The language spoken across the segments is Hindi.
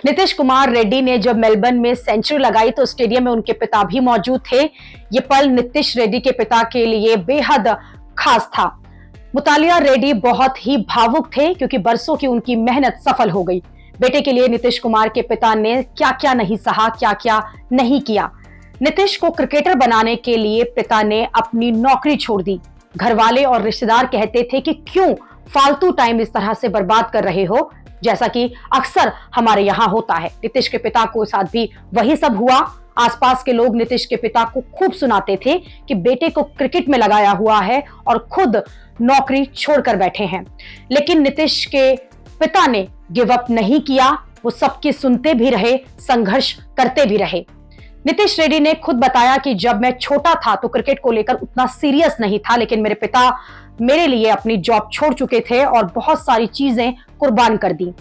नीतीश कुमार रेड्डी ने जब मेलबर्न में सेंचुरी लगाई तो स्टेडियम में उनके पिता भी मौजूद थे। ये पल नीतीश रेड्डी के पिता के लिए बेहद खास था। मुतालिया रेड्डी बहुत ही भावुक थे क्योंकि बरसों की उनकी मेहनत सफल हो गई। बेटे के लिए नीतीश कुमार के पिता ने क्या क्या नहीं सहा, क्या क्या नहीं किया। नीतीश को क्रिकेटर बनाने के लिए पिता ने अपनी नौकरी छोड़ दी। घर वाले और रिश्तेदार कहते थे कि क्यों फालतू टाइम इस तरह से बर्बाद कर रहे हो, जैसा कि अक्सर हमारे यहां होता है। नीतीश के पिता को साथ भी वही सब हुआ। आसपास के लोग नीतीश के पिता को खूब सुनाते थे कि बेटे को क्रिकेट में लगाया हुआ है और खुद नौकरी छोड़कर बैठे हैं। लेकिन नीतीश के पिता ने गिव अप नहीं किया। वो सबकी सुनते भी रहे, संघर्ष करते भी रहे। नीतीश रेड्डी ने खुद बताया कि जब मैं छोटा था तो क्रिकेट को लेकर उतना सीरियस नहीं था, लेकिन मेरे पिता मेरे लिए अपनी जॉब छोड़ चुके थे और बहुत सारी चीजें कुर्बान कर दी।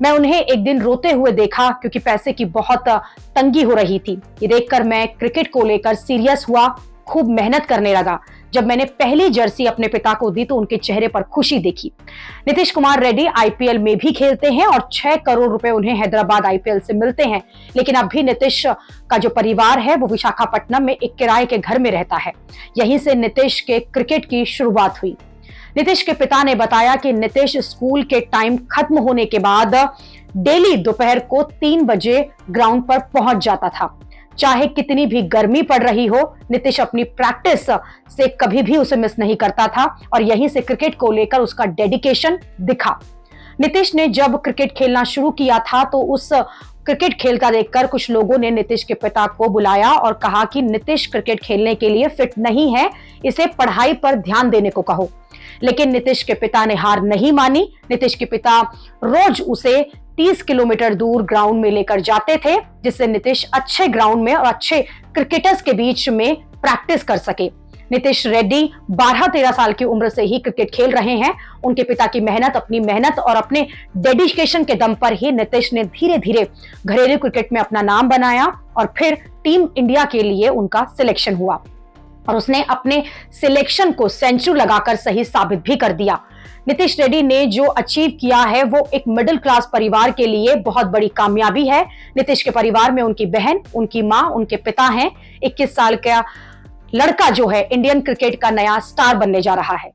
मैं उन्हें एक दिन रोते हुए देखा क्योंकि पैसे की बहुत तंगी हो रही थी। ये देखकर मैं क्रिकेट को लेकर सीरियस हुआ, खूब मेहनत करने लगा। जब मैंने पहली जर्सी अपने पिता को दी तो उनके चेहरे पर खुशी देखी। नीतीश कुमार रेड्डी आईपीएल में भी खेलते हैं और 6 करोड़ रुपए उन्हें हैदराबाद आईपीएल से मिलते हैं। लेकिन अब भी नीतीश का जो परिवार है वो विशाखापट्टनम में एक किराए के घर में रहता है। यहीं से नीतीश के क्रिकेट की शुरुआत हुई। नीतीश के पिता ने बताया कि नीतीश स्कूल के टाइम खत्म होने के बाद डेली दोपहर को 3 बजे ग्राउंड पर पहुंच जाता था। चाहे कितनी भी गर्मी पड़ रही हो, नीतीश अपनी प्रैक्टिस से कभी भी उसे मिस नहीं करता था और यहीं से क्रिकेट को लेकर उसका डेडिकेशन दिखा। नीतीश ने जब क्रिकेट खेलना शुरू किया था तो उस क्रिकेट खेलता देखकर कुछ लोगों ने नीतीश के पिता को बुलाया और कहा कि नीतीश क्रिकेट खेलने के लिए फिट नहीं है, इसे पढ़ाई पर ध्यान देने को कहो। लेकिन नीतीश के पिता ने हार नहीं मानी। नीतीश के पिता रोज उसे 30 किलोमीटर दूर ग्राउंड में लेकर जाते थे, जिससे नीतीश अच्छे ग्राउंड में और अच्छे क्रिकेटर्स के बीच में प्रैक्टिस कर सके। नीतीश रेड्डी 12-13 साल की उम्र से ही क्रिकेट खेल रहे हैं। उनके पिता की मेहनत, अपनी मेहनत और अपने डेडिकेशन के दम पर ही नीतीश ने धीरे धीरे घरेलू क्रिकेट में अपना नाम बनाया और फिर टीम इंडिया के लिए उनका सिलेक्शन हुआ और उसने अपने सिलेक्शन को सेंचुरी लगाकर सही साबित भी कर दिया। नीतीश रेड्डी ने जो अचीव किया है वो एक मिडिल क्लास परिवार के लिए बहुत बड़ी कामयाबी है। नीतीश के परिवार में उनकी बहन, उनकी मां, उनके पिता हैं। 21 साल का लड़का जो है इंडियन क्रिकेट का नया स्टार बनने जा रहा है।